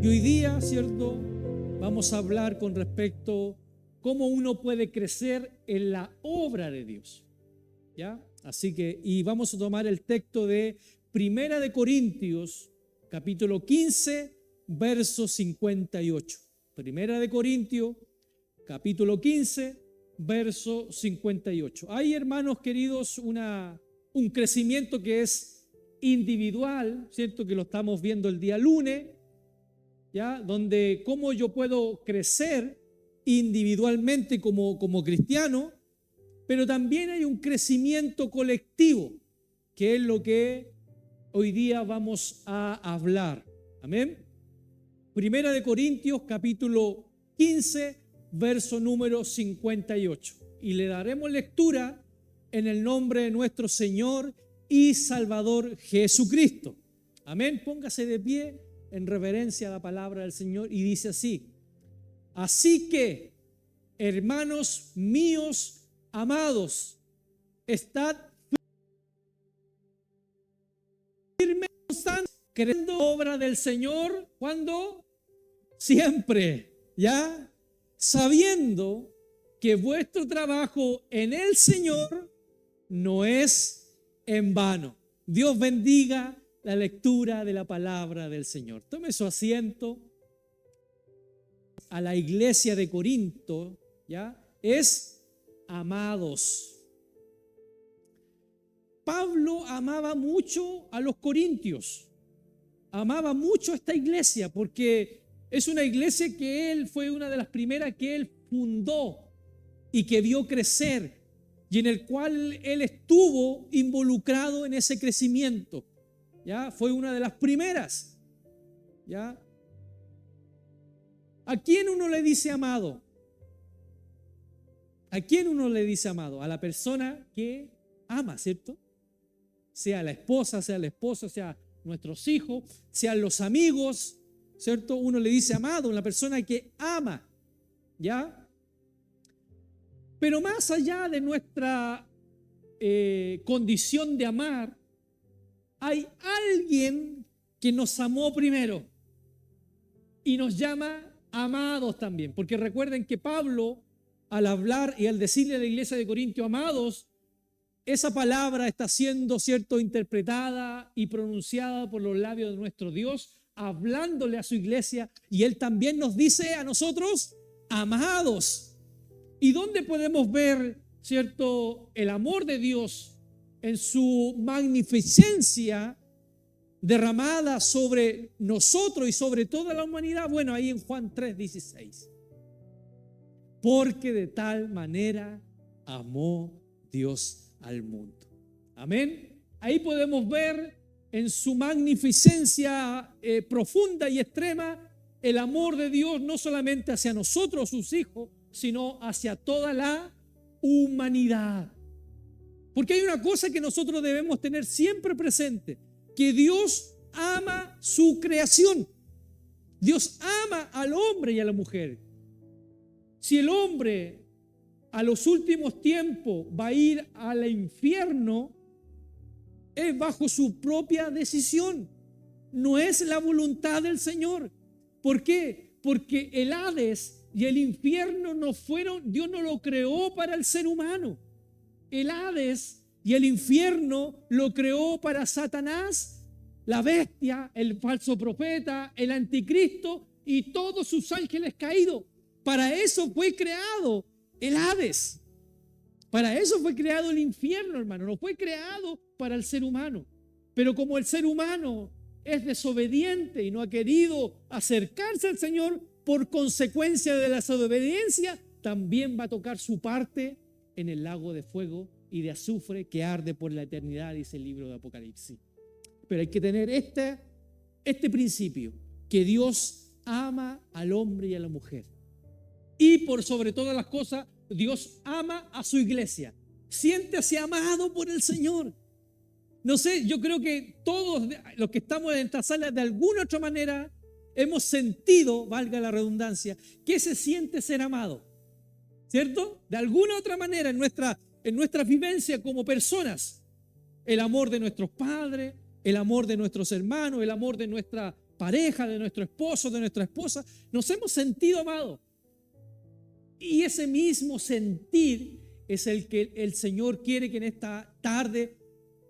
Y hoy día, ¿cierto? Vamos a hablar con respecto a cómo uno puede crecer en la obra de Dios, ¿ya? Así que, y vamos a tomar el texto de Primera de Corintios, capítulo 15, verso 58. Primera de Corintios, capítulo 15, verso 58. Hay, hermanos queridos, un crecimiento que es individual, ¿cierto? Que lo estamos viendo el día lunes, ¿ya? Donde cómo yo puedo crecer individualmente como cristiano, pero también hay un crecimiento colectivo, que es lo que hoy día vamos a hablar. Amén. Primera de Corintios, capítulo 15, verso número 58. Y le daremos lectura en el nombre de nuestro Señor y Salvador Jesucristo. Amén. Póngase de pie en reverencia a la palabra del Señor y dice así: así que, hermanos míos amados, estad firmes, creyendo obra del Señor, ¿cuándo? Siempre, ¿ya? Sabiendo que vuestro trabajo en el Señor no es en vano. Dios bendiga la lectura de la palabra del Señor. Tome su asiento. A la iglesia de Corinto, ¿ya? Es amados. Pablo amaba mucho a los corintios, amaba mucho a esta iglesia porque es una iglesia que él fue una de las primeras que él fundó y que vio crecer y en el cual él estuvo involucrado en ese crecimiento, ¿ya? Fue una de las primeras, ¿ya? ¿A quién uno le dice amado? ¿A quién uno le dice amado? A la persona que ama, ¿cierto? Sea la esposa, sea el esposo, sea nuestros hijos, sean los amigos, ¿cierto? Uno le dice amado, una persona que ama, ¿ya? Pero más allá de nuestra condición de amar, hay alguien que nos amó primero y nos llama amados también, porque recuerden que Pablo, al hablar y al decirle a la iglesia de Corintios amados, esa palabra está siendo, ¿cierto?, interpretada y pronunciada por los labios de nuestro Dios, hablándole a su iglesia, y Él también nos dice a nosotros, amados. ¿Y dónde podemos ver, ¿cierto?, el amor de Dios en su magnificencia derramada sobre nosotros y sobre toda la humanidad? Bueno, ahí en Juan 3:16. Porque de tal manera amó Dios al mundo. Amén. Ahí podemos ver en su magnificencia profunda y extrema el amor de Dios no solamente hacia nosotros, sus hijos, sino hacia toda la humanidad. Porque hay una cosa que nosotros debemos tener siempre presente, que Dios ama su creación. Dios ama al hombre y a la mujer. Si el hombre a los últimos tiempos va a ir al infierno, es bajo su propia decisión. No es la voluntad del Señor. ¿Por qué? Porque el Hades y el infierno no fueron, Dios no lo creó para el ser humano. El Hades y el infierno lo creó para Satanás, la bestia, el falso profeta, el anticristo y todos sus ángeles caídos. Para eso fue creado el Hades. Para eso fue creado el infierno, hermano. No fue creado para el ser humano. Pero como el ser humano es desobediente y no ha querido acercarse al Señor, por consecuencia de la desobediencia, también va a tocar su parte en el lago de fuego y de azufre que arde por la eternidad, dice el libro de Apocalipsis. Pero hay que tener este principio, que Dios ama al hombre y a la mujer. Y por sobre todas las cosas, Dios ama a su iglesia. Siéntase amado por el Señor. No sé, yo creo que todos los que estamos en esta sala de alguna otra manera hemos sentido, valga la redundancia, que se siente ser amado, ¿cierto? De alguna otra manera en nuestra vivencia como personas, el amor de nuestros padres, el amor de nuestros hermanos, el amor de nuestra pareja, de nuestro esposo, de nuestra esposa, nos hemos sentido amados. Y ese mismo sentir es el que el Señor quiere que en esta tarde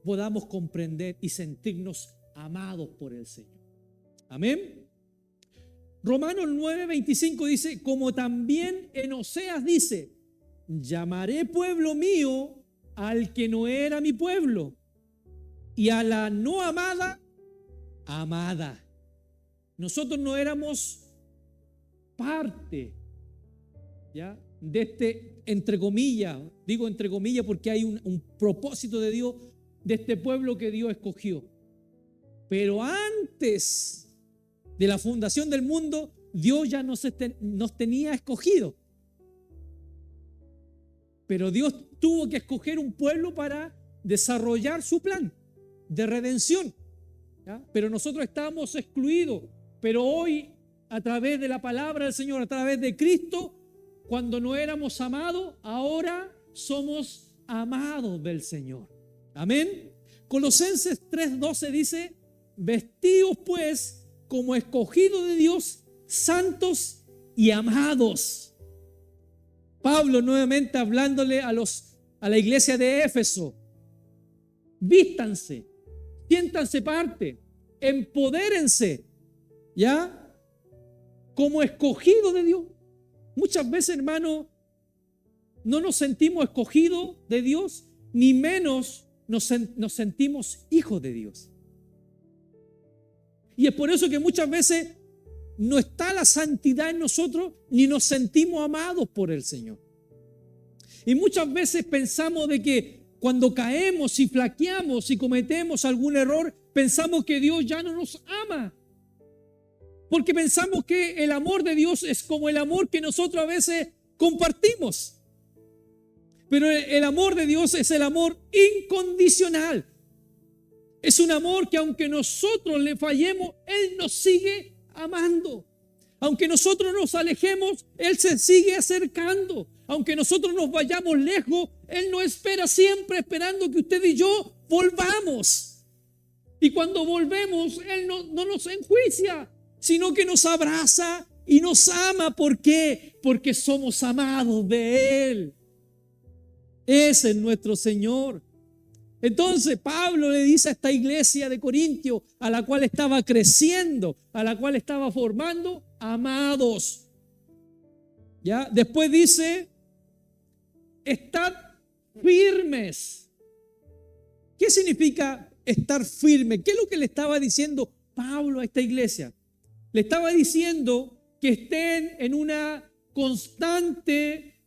podamos comprender y sentirnos amados por el Señor. Amén. Romanos 9:25 dice, como también en Oseas dice, llamaré pueblo mío al que no era mi pueblo, y a la no amada, amada. Nosotros no éramos parte, ¿ya?, de este, entre comillas, digo entre comillas porque hay un propósito de Dios, de este pueblo que Dios escogió. Pero antes de la fundación del mundo, Dios ya nos tenía escogido. Pero Dios tuvo que escoger un pueblo para desarrollar su plan de redención, ¿ya? Pero nosotros estábamos excluidos. Pero hoy, a través de la palabra del Señor, a través de Cristo, cuando no éramos amados, ahora somos amados del Señor. Amén. Colosenses 3:12 dice, vestidos pues como escogidos de Dios, santos y amados. Pablo nuevamente hablándole a la iglesia de Éfeso. Vístanse, siéntanse parte, empodérense, ¿ya?, como escogidos de Dios. Muchas veces, hermano, no nos sentimos escogidos de Dios, ni menos nos sentimos hijos de Dios. Y es por eso que muchas veces no está la santidad en nosotros, ni nos sentimos amados por el Señor. Y muchas veces pensamos de que cuando caemos y flaqueamos y cometemos algún error, pensamos que Dios ya no nos ama. Porque pensamos que el amor de Dios es como el amor que nosotros a veces compartimos. Pero el amor de Dios es el amor incondicional. Es un amor que aunque nosotros le fallemos, Él nos sigue amando. Aunque nosotros nos alejemos, Él se sigue acercando. Aunque nosotros nos vayamos lejos, Él nos espera siempre, esperando que usted y yo volvamos. Y cuando volvemos, Él no nos enjuicia, sino que nos abraza y nos ama. ¿Por qué? Porque somos amados de Él. Ese es nuestro Señor. Entonces Pablo le dice a esta iglesia de Corintios, a la cual estaba creciendo, a la cual estaba formando, amados. ¿Ya? Después dice, estad firmes. ¿Qué significa estar firme? ¿Qué es lo que le estaba diciendo Pablo a esta iglesia? Le estaba diciendo que estén en una constante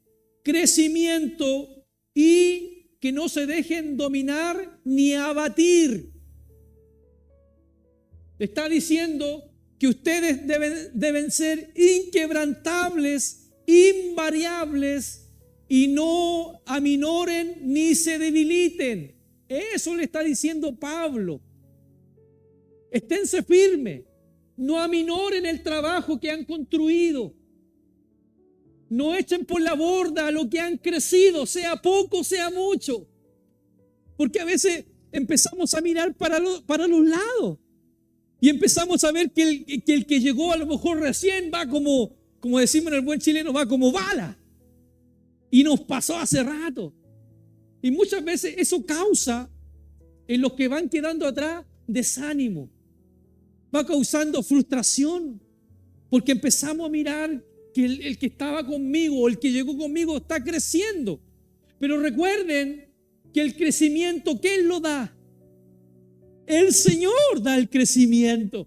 crecimiento y que no se dejen dominar ni abatir. Está diciendo que ustedes deben ser inquebrantables, invariables y no aminoren ni se debiliten. Eso le está diciendo Pablo. Esténse firmes, no aminoren el trabajo que han construido. No echen por la borda lo que han crecido, sea poco, sea mucho. Porque a veces empezamos a mirar para los lados. Y empezamos a ver que el que llegó a lo mejor recién va como decimos en el buen chileno, va como bala. Y nos pasó hace rato. Y muchas veces eso causa en los que van quedando atrás desánimo. Va causando frustración. Porque empezamos a mirar que el que estaba conmigo, el que llegó conmigo está creciendo. Pero recuerden que el crecimiento, ¿quién lo da? El Señor da el crecimiento.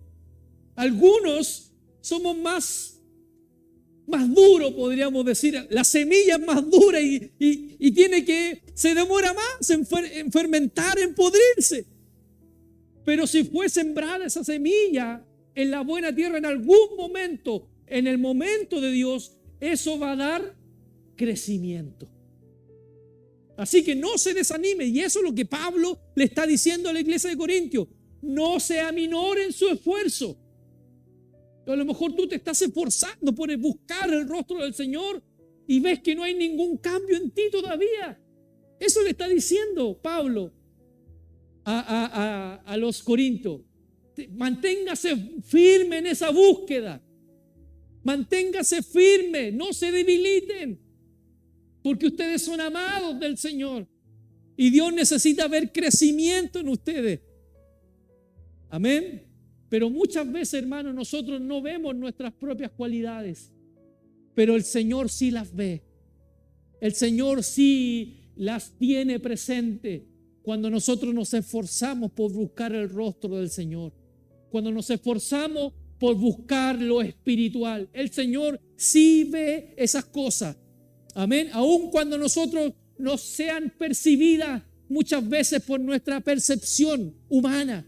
Algunos somos más duros, podríamos decir. La semilla es más dura y se demora más en fermentar, en podrirse. Pero si fue sembrada esa semilla en la buena tierra en algún momento, en el momento de Dios, eso va a dar crecimiento. Así que no se desanime. Y eso es lo que Pablo le está diciendo a la iglesia de Corintios. No se aminoren su esfuerzo. A lo mejor tú te estás esforzando por buscar el rostro del Señor y ves que no hay ningún cambio en ti todavía. Eso le está diciendo Pablo a los Corintios. Manténgase firme en esa búsqueda. Manténgase firme, no se debiliten, porque ustedes son amados del Señor y Dios necesita ver crecimiento en ustedes. Amén. Pero muchas veces, hermanos, nosotros no vemos nuestras propias cualidades, pero el Señor sí las ve. El Señor sí las tiene presente cuando nosotros nos esforzamos por buscar el rostro del Señor. Cuando nos esforzamos por buscar lo espiritual, el Señor sí ve esas cosas. Amén. Aun cuando nosotros no sean percibidas muchas veces por nuestra percepción humana,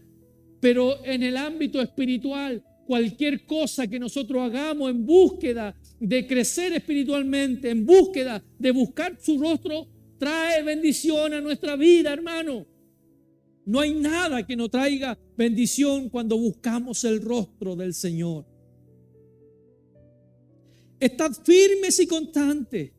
pero en el ámbito espiritual, cualquier cosa que nosotros hagamos en búsqueda de crecer espiritualmente, en búsqueda de buscar su rostro, trae bendición a nuestra vida, hermano. No hay nada que no traiga bendición cuando buscamos el rostro del Señor. Estad firmes y constantes,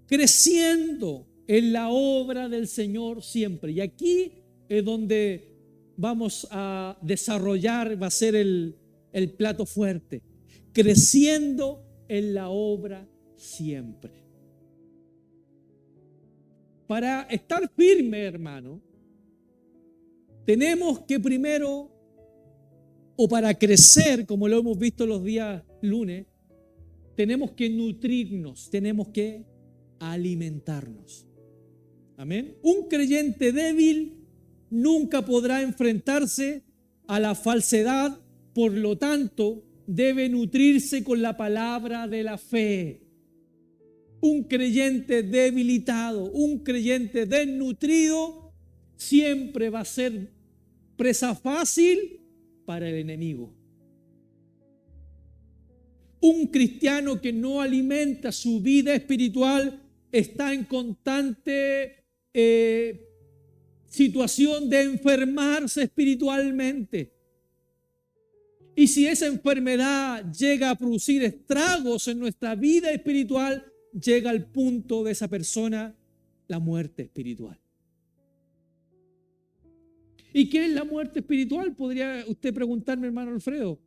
creciendo en la obra del Señor siempre. Y aquí es donde vamos a desarrollar, va a ser el plato fuerte. Creciendo en la obra siempre. Para estar firme, hermano, tenemos que primero, o para crecer, como lo hemos visto los días lunes, tenemos que nutrirnos, tenemos que alimentarnos. Amén. Un creyente débil nunca podrá enfrentarse a la falsedad, por lo tanto, debe nutrirse con la palabra de la fe. Un creyente debilitado, un creyente desnutrido, siempre va a ser presa fácil para el enemigo. Un cristiano que no alimenta su vida espiritual está en constante situación de enfermarse espiritualmente. Y si esa enfermedad llega a producir estragos en nuestra vida espiritual, llega al punto de esa persona la muerte espiritual. ¿Y qué es la muerte espiritual? Podría usted preguntarme, hermano Alfredo.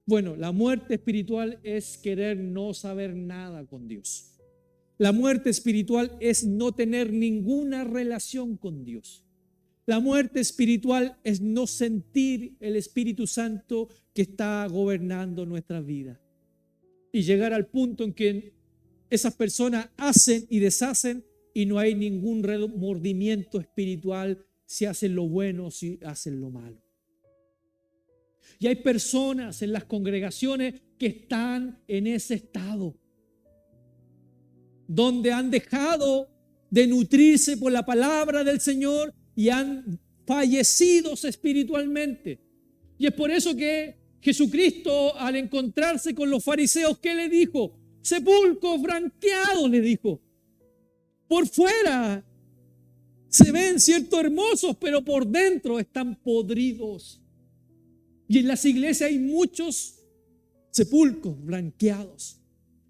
Bueno, la muerte espiritual es querer no saber nada con Dios. La muerte espiritual es no tener ninguna relación con Dios. La muerte espiritual es no sentir el Espíritu Santo que está gobernando nuestras vidas. Y llegar al punto en que esas personas hacen y deshacen y no hay ningún remordimiento espiritual si hacen lo bueno o si hacen lo malo. Y hay personas en las congregaciones que están en ese estado, donde han dejado de nutrirse por la palabra del Señor y han fallecido espiritualmente. Y es por eso que Jesucristo, al encontrarse con los fariseos, ¿qué le dijo? Sepulcros blanqueados, le dijo. Por fuera se ven, cierto, hermosos, pero por dentro están podridos. Y en las iglesias hay muchos sepulcros blanqueados,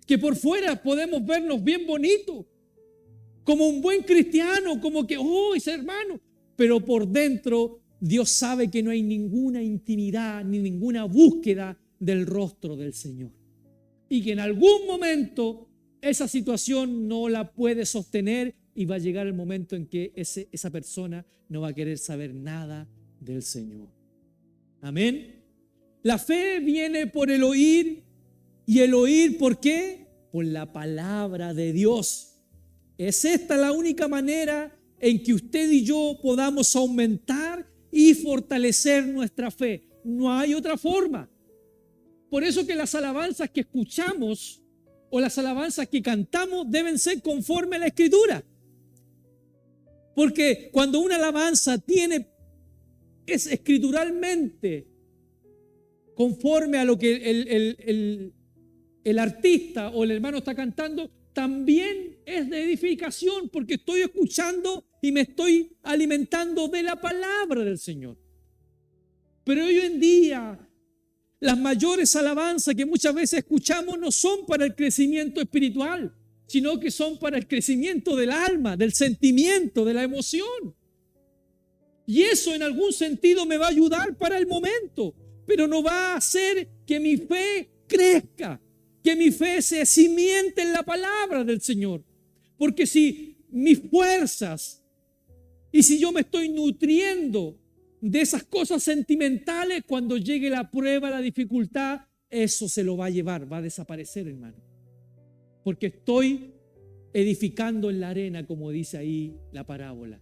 que por fuera podemos vernos bien bonitos, como un buen cristiano, como que, oh, ese hermano, pero por dentro Dios sabe que no hay ninguna intimidad ni ninguna búsqueda del rostro del Señor. Y que en algún momento esa situación no la puede sostener y va a llegar el momento en que esa persona no va a querer saber nada del Señor. Amén. La fe viene por el oír, y el oír, ¿por qué? Por la palabra de Dios. Es esta la única manera en que usted y yo podamos aumentar y fortalecer nuestra fe. No hay otra forma. Por eso que las alabanzas que escuchamos o las alabanzas que cantamos deben ser conforme a la Escritura. Porque cuando una alabanza es escrituralmente conforme a lo que el artista o el hermano está cantando, también es de edificación, porque estoy escuchando y me estoy alimentando de la palabra del Señor. Pero hoy en día, las mayores alabanzas que muchas veces escuchamos no son para el crecimiento espiritual, sino que son para el crecimiento del alma, del sentimiento, de la emoción. Y eso en algún sentido me va a ayudar para el momento, pero no va a hacer que mi fe crezca, que mi fe se cimiente en la palabra del Señor. Porque si mis fuerzas y si yo me estoy nutriendo de esas cosas sentimentales, cuando llegue la prueba, la dificultad, eso se lo va a llevar, va a desaparecer, hermano. Porque estoy edificando en la arena, como dice ahí la parábola.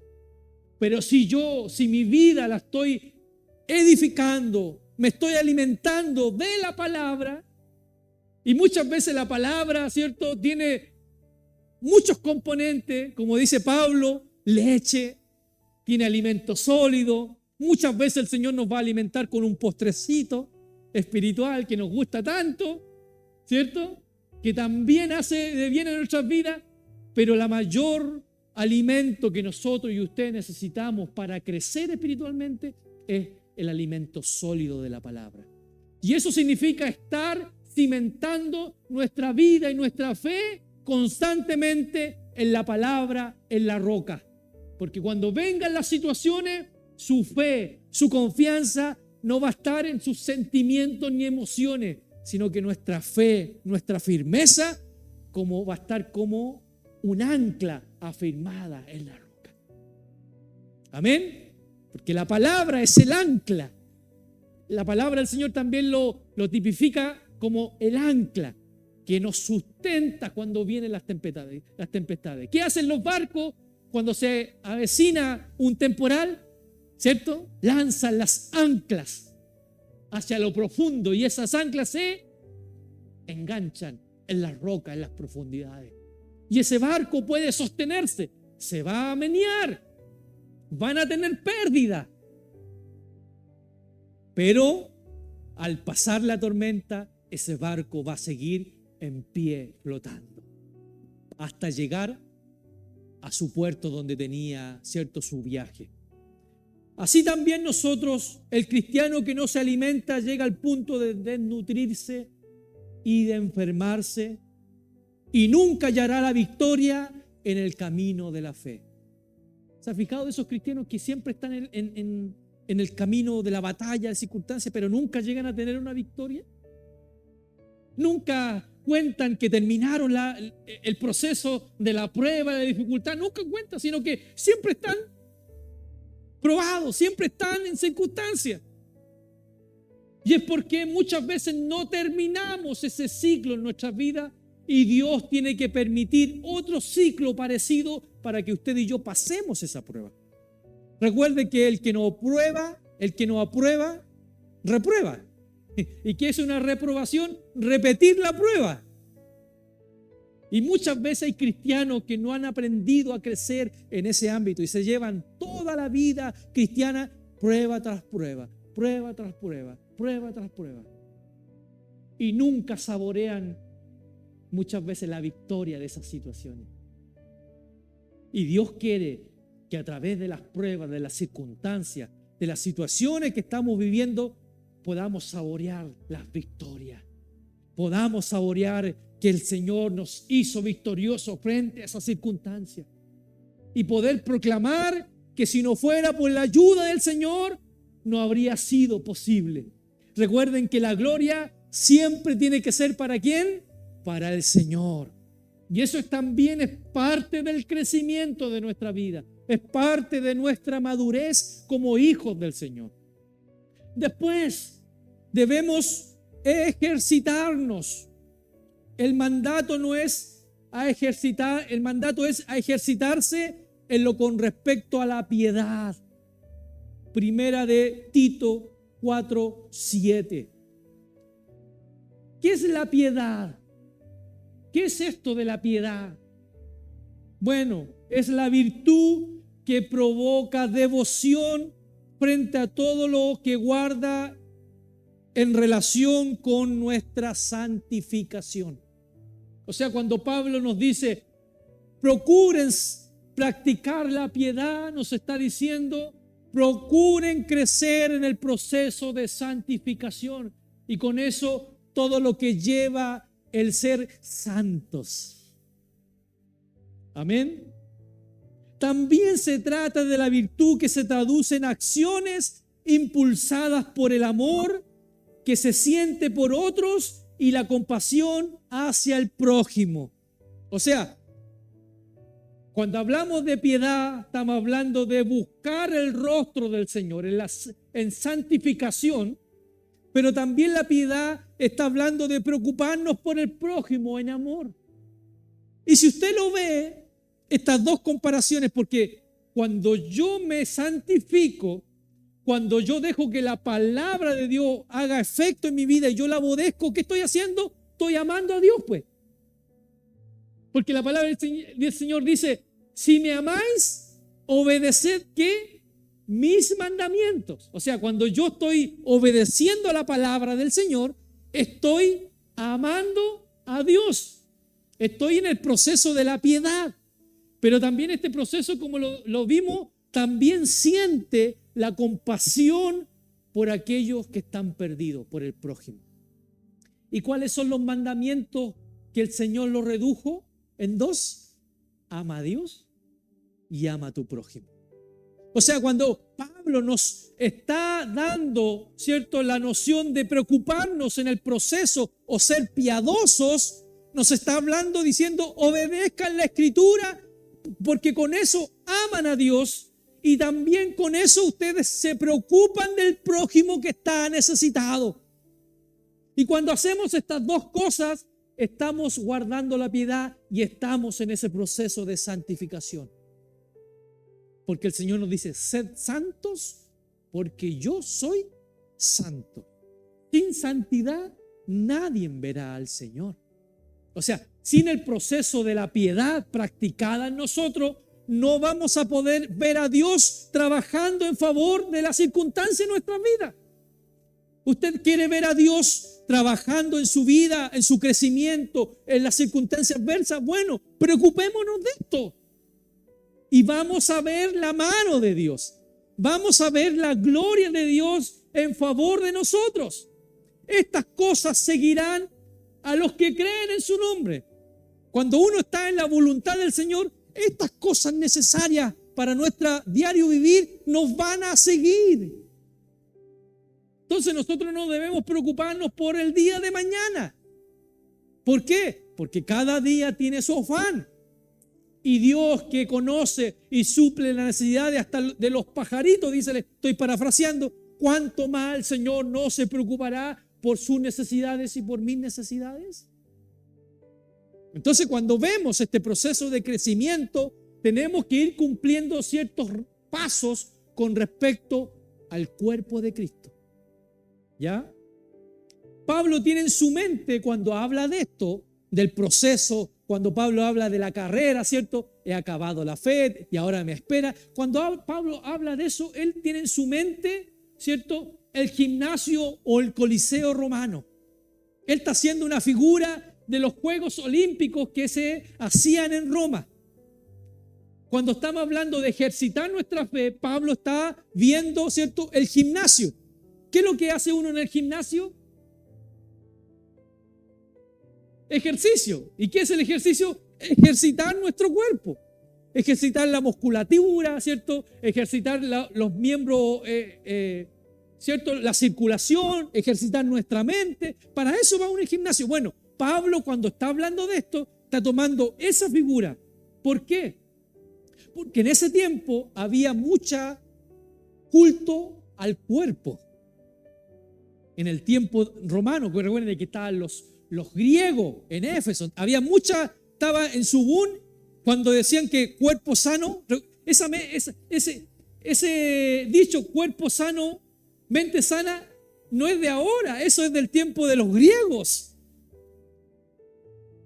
Pero si mi vida la estoy edificando, me estoy alimentando de la palabra, y muchas veces la palabra, ¿cierto?, tiene muchos componentes, como dice Pablo, leche, tiene alimento sólido. Muchas veces el Señor nos va a alimentar con un postrecito espiritual que nos gusta tanto, ¿cierto?, que también hace de bien en nuestras vidas, pero la mayor alimento que nosotros y usted necesitamos para crecer espiritualmente es el alimento sólido de la palabra. Y eso significa estar cimentando nuestra vida y nuestra fe constantemente en la palabra, en la roca. Porque cuando vengan las situaciones, su fe, su confianza no va a estar en sus sentimientos ni emociones, sino que nuestra fe, nuestra firmeza, va a estar como un ancla afirmada en la roca. Amén. Porque la palabra es el ancla. La palabra del Señor también lo tipifica como el ancla que nos sustenta cuando vienen las tempestades. ¿Qué hacen los barcos cuando se avecina un temporal? ¿Cierto? Lanzan las anclas hacia lo profundo y esas anclas se enganchan en las rocas, en las profundidades. Y ese barco puede sostenerse, se va a menear, van a tener pérdida. Pero al pasar la tormenta, ese barco va a seguir en pie flotando hasta llegar a su puerto donde tenía, ¿cierto?, su viaje. Así también nosotros, el cristiano que no se alimenta, llega al punto de desnutrirse y de enfermarse y nunca hallará la victoria en el camino de la fe. ¿Se ha fijado de esos cristianos que siempre están en el camino de la batalla, de circunstancias, pero nunca llegan a tener una victoria? Nunca cuentan que terminaron el proceso de la prueba, de la dificultad, nunca cuentan, sino que siempre están probados, siempre están en circunstancias. Y es porque muchas veces no terminamos ese ciclo en nuestra vida y Dios tiene que permitir otro ciclo parecido para que usted y yo pasemos esa prueba. Recuerde que el que no aprueba, reprueba. ¿Y qué es una reprobación? Repetir la prueba. Y muchas veces hay cristianos que no han aprendido a crecer en ese ámbito y se llevan toda la vida cristiana prueba tras prueba, prueba tras prueba, prueba tras prueba. Y nunca saborean muchas veces la victoria de esas situaciones. Y Dios quiere que a través de las pruebas, de las circunstancias, de las situaciones que estamos viviendo, podamos saborear las victorias. Podamos saborear que el Señor nos hizo victoriosos frente a esas circunstancias. Y poder proclamar que si no fuera por la ayuda del Señor, no habría sido posible. Recuerden que la gloria siempre tiene que ser ¿para quién? Para el Señor. Y eso también es parte del crecimiento de nuestra vida. Es parte de nuestra madurez como hijos del Señor. Después debemos ejercitarnos. El mandato no es a ejercitar, el mandato es a ejercitarse en lo con respecto a la piedad. Primera de Tito 4:7. ¿Qué es la piedad? ¿Qué es esto de la piedad? Bueno, es la virtud que provoca devoción frente a todo lo que guarda en relación con nuestra santificación. O sea, cuando Pablo nos dice, procuren practicar la piedad, nos está diciendo, procuren crecer en el proceso de santificación. Y con eso, todo lo que lleva el ser santos. Amén. también se trata de la virtud que se traduce en acciones impulsadas por el amor que se siente por otros y la compasión hacia el prójimo. O sea, cuando hablamos de piedad, estamos hablando de buscar el rostro del Señor en santificación, pero también la piedad está hablando de preocuparnos por el prójimo en amor. Y si usted lo ve, estas dos comparaciones, porque cuando yo me santifico, cuando yo dejo que la palabra de Dios haga efecto en mi vida y yo la obedezco, ¿qué estoy haciendo? Estoy amando a Dios, pues. Porque la palabra del Señor dice, si me amáis, obedeced, ¿qué? Mis mandamientos. O sea, cuando yo estoy obedeciendo a la palabra del Señor, estoy amando a Dios. Estoy en el proceso de la piedad. Pero también este proceso, como lo vimos, también siente la compasión por aquellos que están perdidos, por el prójimo. ¿Y cuáles son los mandamientos que el Señor los redujo en dos? Ama a Dios y ama a tu prójimo. O sea, cuando Pablo nos está dando, ¿cierto?, la noción de preocuparnos en el proceso o ser piadosos, nos está hablando diciendo, obedezcan la Escritura, porque con eso aman a Dios y también con eso ustedes se preocupan del prójimo que está necesitado. Y cuando hacemos estas dos cosas, estamos guardando la piedad y estamos en ese proceso de santificación. Porque el Señor nos dice, sed santos porque yo soy santo. Sin santidad nadie verá al Señor. O sea, sin el proceso de la piedad practicada en nosotros, no vamos a poder ver a Dios trabajando en favor de las circunstancias de nuestra vida. ¿Usted quiere ver a Dios trabajando en su vida, en su crecimiento, en las circunstancias adversas? Bueno, preocupémonos de esto. Y vamos a ver la mano de Dios. Vamos a ver la gloria de Dios en favor de nosotros. Estas cosas seguirán a los que creen en su nombre. Cuando uno está en la voluntad del Señor, estas cosas necesarias para nuestro diario vivir nos van a seguir. Entonces nosotros no debemos preocuparnos por el día de mañana. ¿Por qué? Porque cada día tiene su afán. Y Dios, que conoce y suple las necesidades hasta de los pajaritos, dice, le estoy parafraseando, ¿cuánto más el Señor no se preocupará por sus necesidades y por mis necesidades? Entonces, cuando vemos este proceso de crecimiento, tenemos que ir cumpliendo ciertos pasos con respecto al cuerpo de Cristo. ¿Ya? Pablo tiene en su mente, cuando habla de esto, del proceso, cuando Pablo habla de la carrera, ¿cierto? He acabado la fe y ahora me espera. Cuando Pablo habla de eso, él tiene en su mente, ¿cierto?, el gimnasio o el Coliseo romano. Él está haciendo una figura de los Juegos Olímpicos que se hacían en Roma. Cuando estamos hablando de ejercitar nuestra fe, Pablo está viendo, ¿cierto?, el gimnasio. ¿Qué es lo que hace uno en el gimnasio? Ejercicio. ¿Y qué es el ejercicio? Ejercitar nuestro cuerpo. Ejercitar la musculatura, ¿cierto? Ejercitar los miembros, ¿cierto? La circulación, ejercitar nuestra mente. Para eso va uno al gimnasio. Bueno, Pablo, cuando está hablando de esto, está tomando esa figura. ¿Por qué? Porque en ese tiempo había mucha culto al cuerpo. En el tiempo romano, que recuerden que estaban los griegos en Éfeso, había mucha, estaba en su boom cuando decían que cuerpo sano, ese dicho cuerpo sano, mente sana, no es de ahora, eso es del tiempo de los griegos.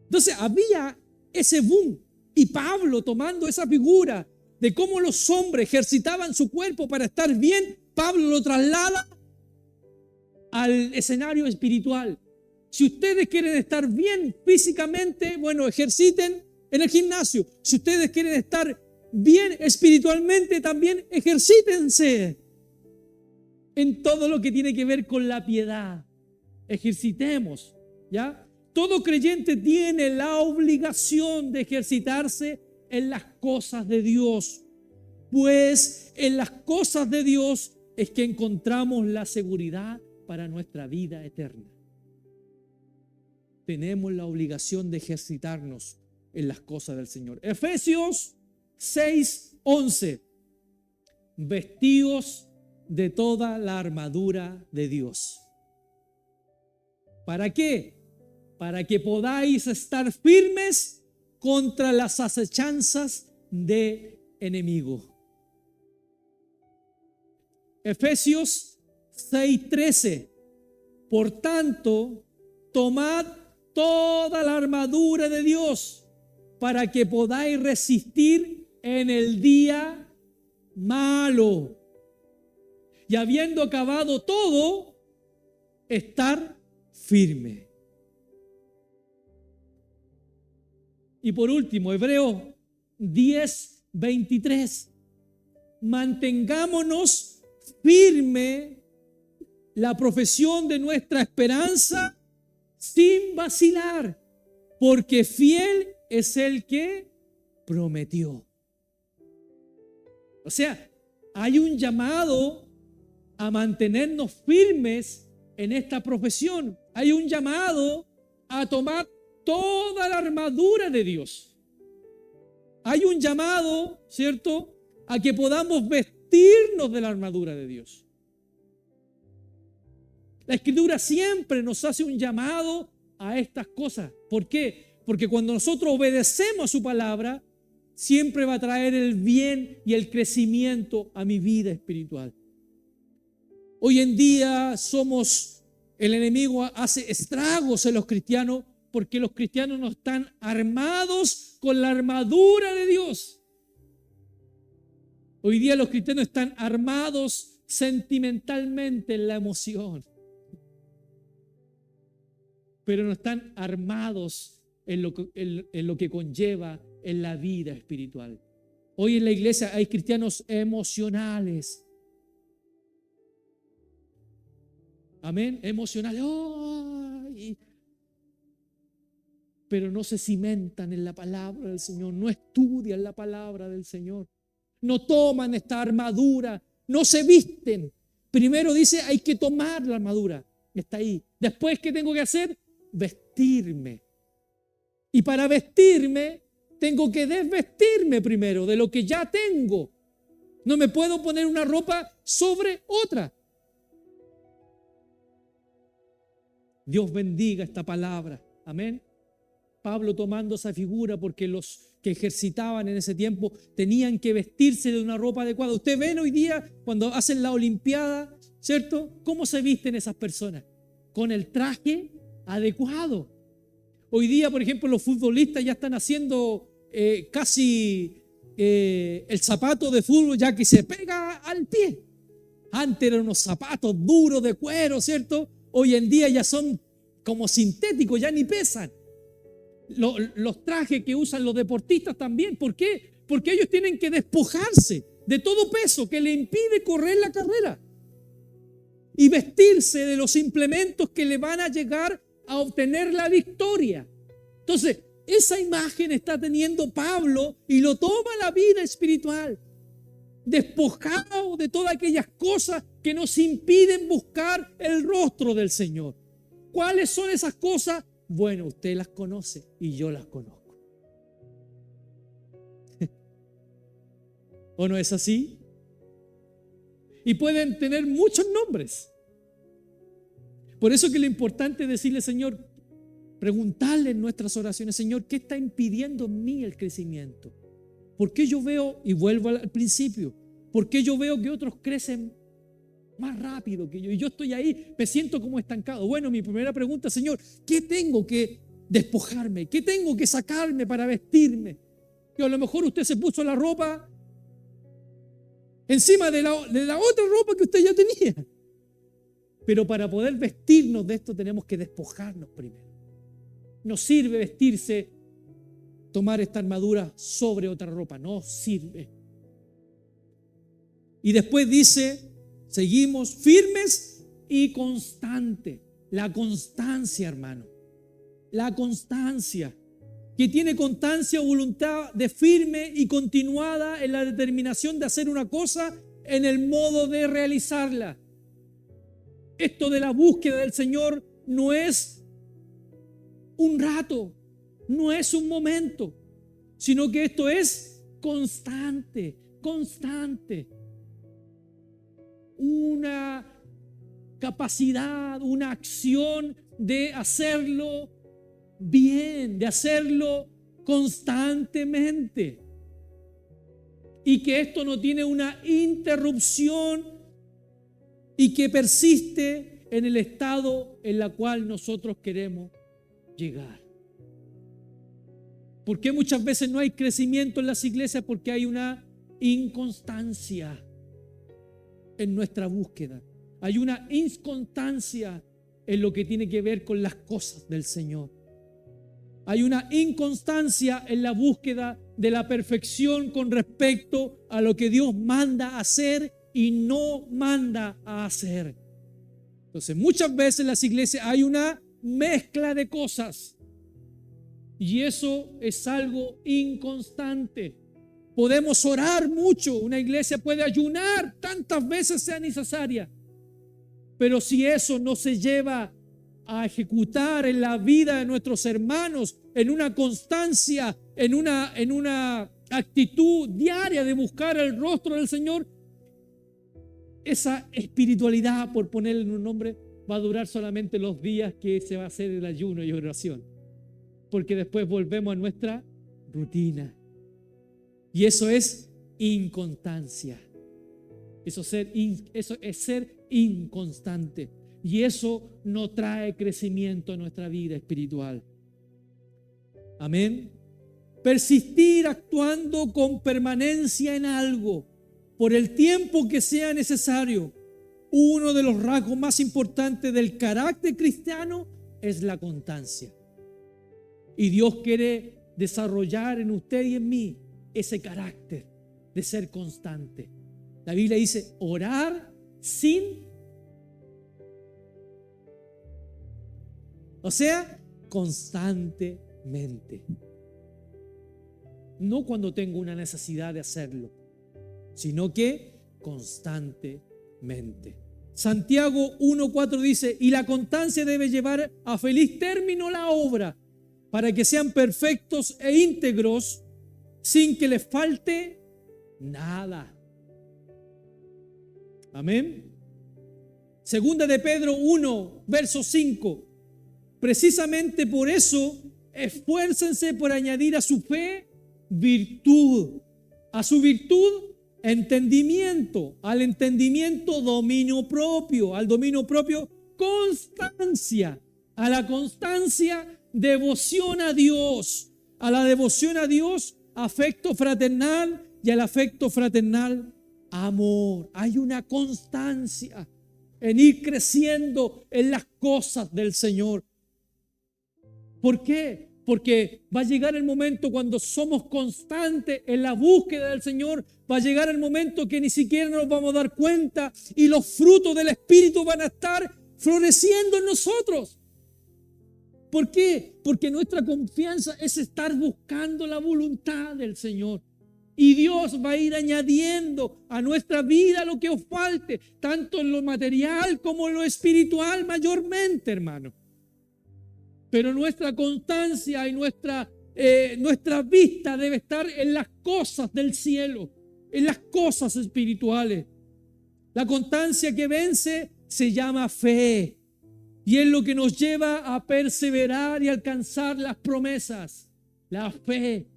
Entonces había ese boom y Pablo, tomando esa figura de cómo los hombres ejercitaban su cuerpo para estar bien, Pablo lo traslada al escenario espiritual. Si ustedes quieren estar bien físicamente, bueno, ejerciten en el gimnasio. Si ustedes quieren estar bien espiritualmente, también ejercítense en todo lo que tiene que ver con la piedad. Ejercitemos, ¿ya? Todo creyente tiene la obligación de ejercitarse en las cosas de Dios. pues en las cosas de Dios es que encontramos la seguridad para nuestra vida eterna. Tenemos la obligación de ejercitarnos en las cosas del Señor. Efesios 6:11. Vestidos de toda la armadura de Dios. ¿Para qué? Para que podáis estar firmes contra las acechanzas del enemigo. Efesios 6:13. Por tanto, tomad toda la armadura de Dios para que podáis resistir en el día malo. Y habiendo acabado todo, estar firme. Y por último, Hebreos 10:23. Mantengámonos firme la profesión de nuestra esperanza sin vacilar, porque fiel es el que prometió. O sea, hay un llamado a mantenernos firmes en esta profesión. Hay un llamado a tomar toda la armadura de Dios. Hay un llamado, ¿cierto?, a que podamos vestirnos de la armadura de Dios. La Escritura siempre nos hace un llamado a estas cosas. ¿Por qué? Porque cuando nosotros obedecemos a su palabra, siempre va a traer el bien y el crecimiento a mi vida espiritual. Hoy en día el enemigo hace estragos en los cristianos porque los cristianos no están armados con la armadura de Dios. Hoy día los cristianos están armados sentimentalmente en la emoción, pero no están armados en lo que conlleva en la vida espiritual. Hoy en la iglesia hay cristianos emocionales. Amén, emocionales. ¡Ay! Pero no se cimentan en la palabra del Señor, no estudian la palabra del Señor, no toman esta armadura, no se visten. Primero dice, hay que tomar la armadura, está ahí. Después, ¿qué tengo que hacer? Vestirme. Y para vestirme, tengo que desvestirme primero de lo que ya tengo. No me puedo poner una ropa sobre otra. Dios bendiga esta palabra. Amén. Pablo tomando esa figura porque los que ejercitaban en ese tiempo tenían que vestirse de una ropa adecuada. Ustedes ven hoy día cuando hacen la Olimpiada, ¿cierto? ¿Cómo se visten esas personas? Con el traje adecuado. Hoy día, por ejemplo, los futbolistas ya están haciendo casi el zapato de fútbol ya que se pega al pie. Antes eran unos zapatos duros de cuero, ¿cierto? Hoy en día ya son como sintéticos, ya ni pesan. Los trajes que usan los deportistas también. ¿Por qué? Porque ellos tienen que despojarse de todo peso que le impide correr la carrera y vestirse de los implementos que le van a llegar a obtener la victoria. Entonces, esa imagen está teniendo Pablo y lo toma la vida espiritual, despojado de todas aquellas cosas que nos impiden buscar el rostro del Señor. ¿Cuáles son esas cosas? Bueno, usted las conoce y yo las conozco. ¿O no es así? Y pueden tener muchos nombres. Por eso que lo importante es decirle, Señor, preguntarle en nuestras oraciones, Señor, ¿qué está impidiendo en mí el crecimiento? ¿Por qué yo veo, y vuelvo al principio, por qué yo veo que otros crecen más rápido que yo y yo estoy ahí, me siento como estancado? Bueno, mi primera pregunta, Señor, ¿qué tengo que despojarme? ¿Qué tengo que sacarme para vestirme? Que a lo mejor usted se puso la ropa encima de la otra ropa que usted ya tenía. Pero para poder vestirnos de esto tenemos que despojarnos primero. No sirve vestirse, tomar esta armadura sobre otra ropa, no sirve. Y después dice, seguimos firmes y constantes. La constancia, hermano. La constancia. que tiene constancia o voluntad de firme y continuada en la determinación de hacer una cosa en el modo de realizarla. Esto de la búsqueda del Señor no es un rato, no es un momento, sino que esto es constante. Una capacidad, una acción de hacerlo bien, de hacerlo constantemente. Y que esto no tiene una interrupción y que persiste en el estado en el cual nosotros queremos llegar. ¿Por qué muchas veces no hay crecimiento en las iglesias? Porque hay una inconstancia en nuestra búsqueda. Hay una inconstancia en lo que tiene que ver con las cosas del Señor. Hay una inconstancia en la búsqueda de la perfección con respecto a lo que Dios manda a hacer y no manda a hacer. Entonces, muchas veces en las iglesias hay una mezcla de cosas y eso es algo inconstante. Podemos orar mucho, una iglesia puede ayunar tantas veces sea necesaria, pero si eso no se lleva a ejecutar en la vida de nuestros hermanos, en una constancia, en una actitud diaria de buscar el rostro del Señor, esa espiritualidad, por ponerle un nombre, va a durar solamente los días que se va a hacer el ayuno y oración, porque después volvemos a nuestra rutina. Y eso es inconstancia. Eso es ser inconstante. Y eso no trae crecimiento a nuestra vida espiritual. Amén. Persistir actuando con permanencia en algo por el tiempo que sea necesario. Uno de los rasgos más importantes del carácter cristiano es la constancia. Y Dios quiere desarrollar en usted y en mí ese carácter de ser constante. La Biblia dice orar sin, o sea, constantemente. No cuando tengo una necesidad de hacerlo, sino que constantemente. Santiago 1:4 dice, y la constancia debe llevar a feliz término la obra, para que sean perfectos e íntegros, sin que les falte nada. Amén. Segunda de Pedro 1, verso 5. Precisamente por eso, esfuércense por añadir a su fe virtud, a su virtud entendimiento, al entendimiento dominio propio, al dominio propio constancia, a la constancia devoción a Dios, a la devoción a Dios afecto fraternal y al afecto fraternal amor. Hay una constancia en ir creciendo en las cosas del Señor. ¿Por qué? Porque va a llegar el momento cuando somos constantes en la búsqueda del Señor, va a llegar el momento que ni siquiera nos vamos a dar cuenta y los frutos del Espíritu van a estar floreciendo en nosotros. ¿Por qué? Porque nuestra confianza es estar buscando la voluntad del Señor. Y Dios va a ir añadiendo a nuestra vida lo que os falte, tanto en lo material como en lo espiritual mayormente, hermano. Pero nuestra constancia y nuestra vista debe estar en las cosas del cielo, en las cosas espirituales. La constancia que vence se llama fe. Y es lo que nos lleva a perseverar y alcanzar las promesas. La fe,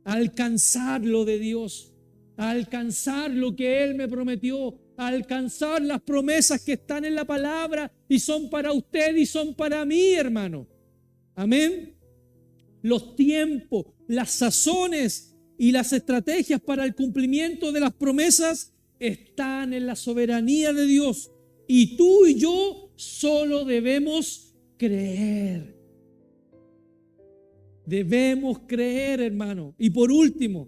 a alcanzar lo de Dios, a alcanzar lo que Él me prometió, a alcanzar las promesas que están en la palabra y son para usted y son para mí, hermano. Amén. Los tiempos, las sazones y las estrategias para el cumplimiento de las promesas están en la soberanía de Dios. Y tú y yo solo debemos creer. Debemos creer, hermano. Y por último,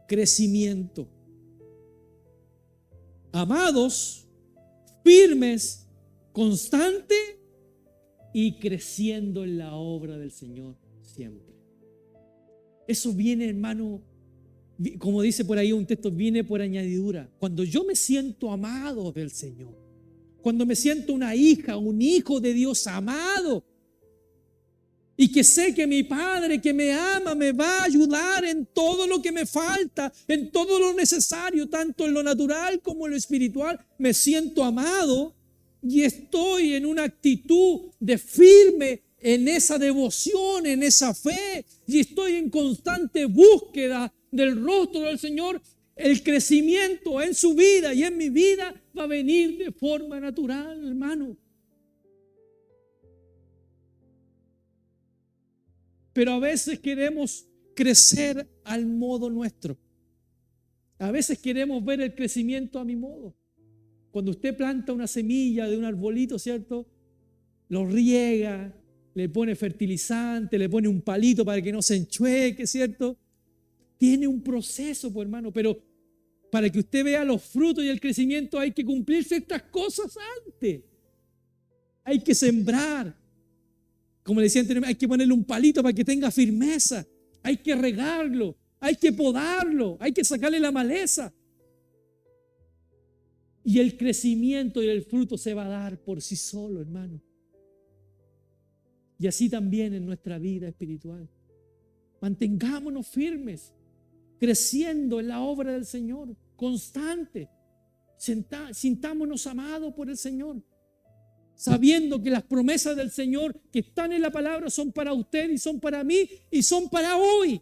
crecimiento. Amados, firmes, constante y creciendo en la obra del Señor. siempre. Eso viene, hermano, como dice por ahí un texto, viene por añadidura. Cuando yo me siento amado del Señor, cuando me siento una hija, un hijo de Dios amado, y que sé que mi Padre que me ama me va a ayudar en todo lo que me falta, en todo lo necesario, tanto en lo natural como en lo espiritual, me siento amado y estoy en una actitud de firme en esa devoción, en esa fe, y estoy en constante búsqueda del rostro del Señor. El crecimiento en su vida y en mi vida va a venir de forma natural, hermano. Pero a veces queremos crecer al modo nuestro. A veces queremos ver el crecimiento a mi modo. Cuando usted planta una semilla de un arbolito, ¿cierto? Lo riega, le pone fertilizante, le pone un palito para que no se enchueque, ¿cierto? Tiene un proceso, pues, hermano, pero para que usted vea los frutos y el crecimiento hay que cumplir ciertas cosas antes. Hay que sembrar. Como le decía anteriormente, hay que ponerle un palito para que tenga firmeza. Hay que regarlo, hay que podarlo, hay que sacarle la maleza. Y el crecimiento y el fruto se va a dar por sí solo, hermano. Y así también en nuestra vida espiritual. Mantengámonos firmes, creciendo en la obra del Señor, constante. Sintámonos amados por el Señor, sabiendo que las promesas del Señor que están en la palabra son para usted y son para mí y son para hoy.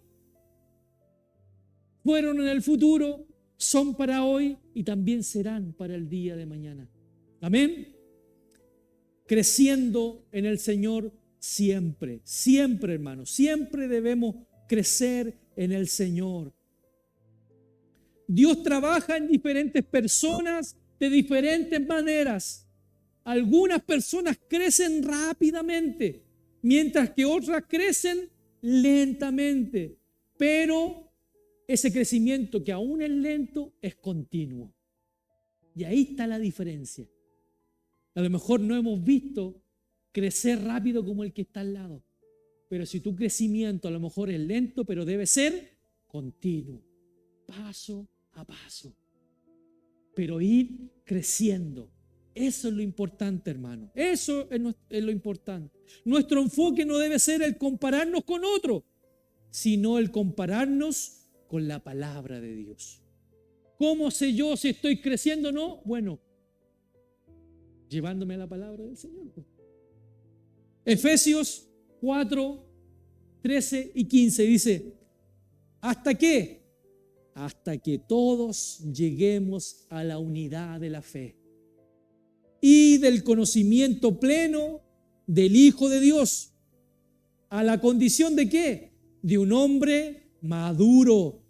Fueron en el futuro, son para hoy y también serán para el día de mañana. Amén. Creciendo en el Señor siempre, siempre, hermanos, siempre debemos crecer en el Señor. Dios trabaja en diferentes personas de diferentes maneras. Algunas personas crecen rápidamente, mientras que otras crecen lentamente. Pero ese crecimiento que aún es lento es continuo. Y ahí está la diferencia. A lo mejor no hemos visto crecer rápido como el que está al lado. Pero si tu crecimiento a lo mejor es lento, pero debe ser continuo, paso a paso. Pero ir creciendo. Eso es lo importante, hermano. Eso es lo importante. Nuestro enfoque no debe ser el compararnos con otro, sino el compararnos con la palabra de Dios. ¿Cómo sé yo si estoy creciendo o no? Bueno, llevándome a la palabra del Señor. Efesios 4, 13 y 15 dice: ¿hasta qué? Hasta que todos lleguemos a la unidad de la fe y del conocimiento pleno del Hijo de Dios, a la condición de ¿qué? De un hombre maduro.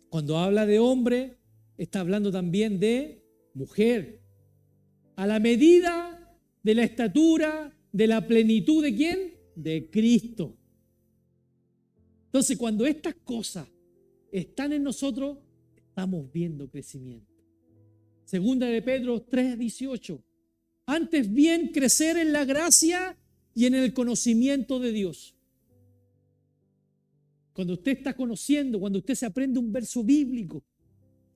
Cuando habla de hombre, está hablando también de mujer. A la medida de la estatura, de la plenitud ¿de quién? De Cristo. Entonces, cuando estas cosas están en nosotros, estamos viendo crecimiento. Segunda de Pedro 3:18. Antes bien, crecer en la gracia y en el conocimiento de Dios. Cuando usted está conociendo, cuando usted se aprende un verso bíblico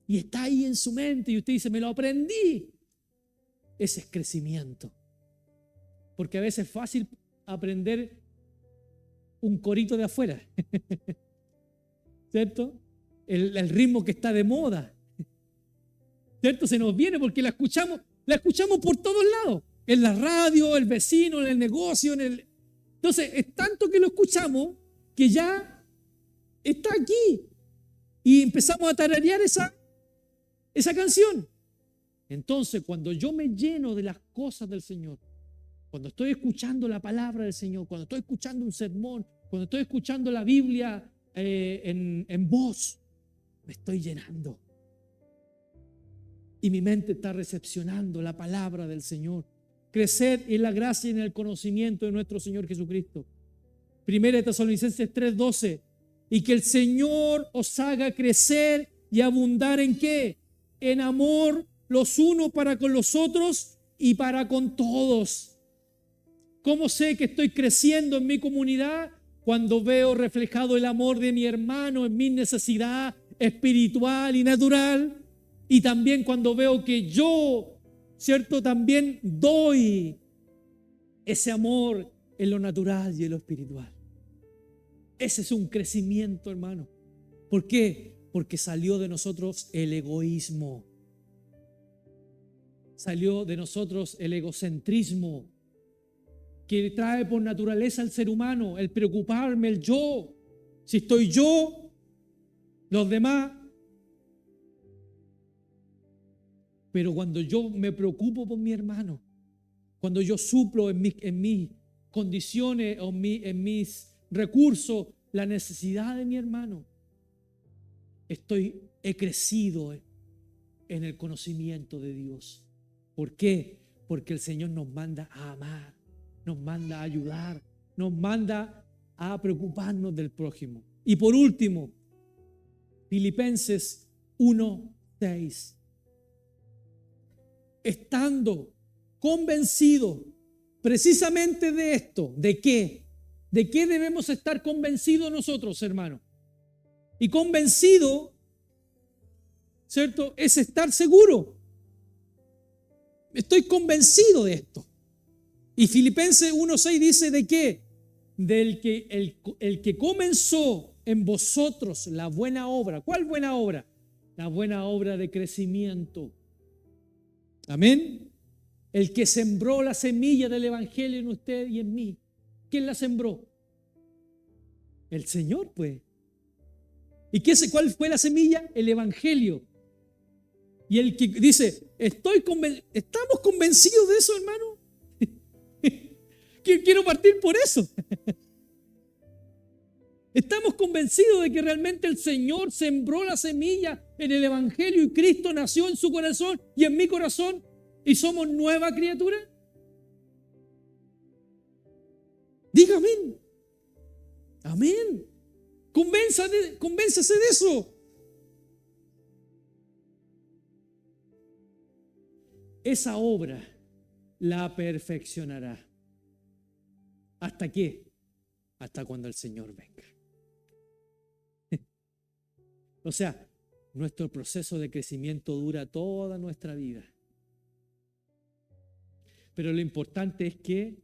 y está ahí en su mente y usted dice, me lo aprendí, ese es crecimiento. Porque a veces es fácil aprender un corito de afuera, ¿cierto? El ritmo que está de moda, ¿cierto? Se nos viene porque la escuchamos por todos lados, en la radio, el vecino, en el negocio, Entonces, es tanto que lo escuchamos que ya está aquí y empezamos a tararear esa canción. Entonces, cuando yo me lleno de las cosas del Señor, cuando estoy escuchando la palabra del Señor, cuando estoy escuchando un sermón, cuando estoy escuchando la Biblia en voz, me estoy llenando. Y mi mente está recepcionando la palabra del Señor. Crecer en la gracia y en el conocimiento de nuestro Señor Jesucristo. Primera de Tesalonicenses 3:12. Y que el Señor os haga crecer y abundar ¿en qué? En amor los unos para con los otros y para con todos. ¿Cómo sé que estoy creciendo en mi comunidad? cuando veo reflejado el amor de mi hermano en mi necesidad espiritual y natural, y también cuando veo que yo, ¿cierto?, también doy ese amor en lo natural y en lo espiritual. Ese es un crecimiento, hermano. ¿Por qué? Porque salió de nosotros el egoísmo. Salió de nosotros el egocentrismo que trae por naturaleza al ser humano, el preocuparme, el yo. Si estoy yo, los demás. Pero cuando yo me preocupo por mi hermano, cuando yo suplo en mis condiciones o en mis recursos la necesidad de mi hermano, he crecido en el conocimiento de Dios. ¿Por qué? Porque el Señor nos manda a amar, nos manda a ayudar, nos manda a preocuparnos del prójimo. Y por último, Filipenses 1:6. Estando convencido precisamente de esto, ¿de qué? ¿De qué debemos estar convencidos nosotros, hermanos? Y convencido, ¿cierto?, es estar seguro. Estoy convencido de esto. Y Filipenses 1:6 dice ¿de qué? Del que el que comenzó en vosotros la buena obra. ¿Cuál buena obra? La buena obra de crecimiento. Amén. El que sembró la semilla del evangelio en usted y en mí. ¿Quién la sembró? El Señor, pues. ¿Y cuál fue la semilla? El evangelio. Y el que dice, ¿estamos convencidos de eso, hermano? Quiero partir por eso. Estamos convencidos de que realmente el Señor sembró la semilla en el evangelio y Cristo nació en su corazón y en mi corazón y somos nueva criatura. Diga amén. Amén. Convénzase de eso. Esa obra la perfeccionará. ¿Hasta qué? Hasta cuando el Señor venga. O sea, nuestro proceso de crecimiento dura toda nuestra vida. Pero lo importante es que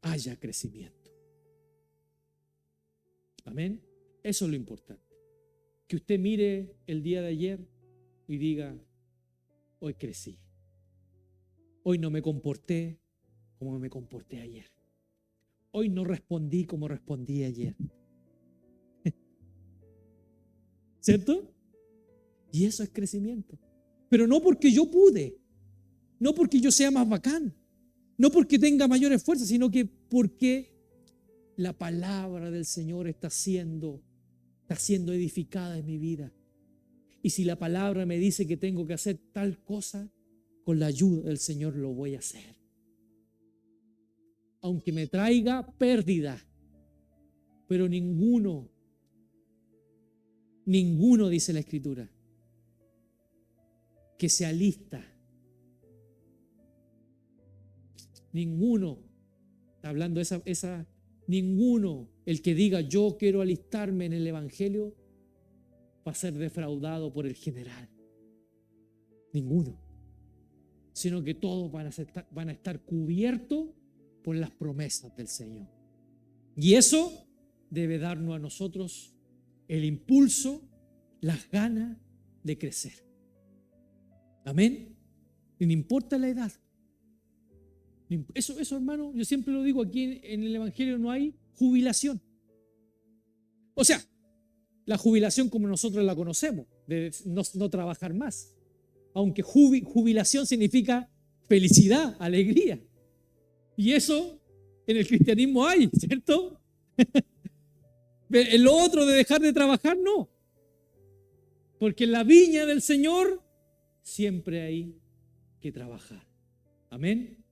haya crecimiento. Amén. Eso es lo importante. Que usted mire el día de ayer y diga, hoy crecí. Hoy no me comporté como me comporté ayer. Hoy no respondí como respondí ayer. ¿Cierto? Y eso es crecimiento. Pero no porque yo pude, no porque yo sea más bacán, no porque tenga mayores fuerzas, sino que porque la palabra del Señor está siendo edificada en mi vida. Y si la palabra me dice que tengo que hacer tal cosa, con la ayuda del Señor lo voy a hacer. Aunque me traiga pérdida, pero ninguno, dice la Escritura, que se alista. Ninguno, está hablando ninguno, el que diga yo quiero alistarme en el Evangelio, va a ser defraudado por el general. Ninguno. Sino que todos van a estar cubiertos por las promesas del Señor. Y eso debe darnos a nosotros el impulso, las ganas de crecer. Amén. Y no importa la edad. Eso, hermano, yo siempre lo digo, aquí en el Evangelio no hay jubilación. O sea, la jubilación como nosotros la conocemos, de no trabajar más. Aunque jubilación significa felicidad, alegría. Y eso en el cristianismo hay, ¿cierto? El otro de dejar de trabajar, no. Porque en la viña del Señor siempre hay que trabajar. Amén.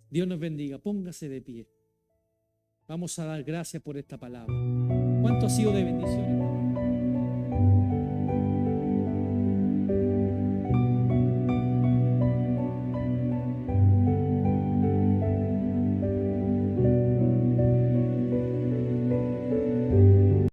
Dios nos bendiga. Póngase de pie. Vamos a dar gracias por esta palabra. ¿Cuánto ha sido de bendición?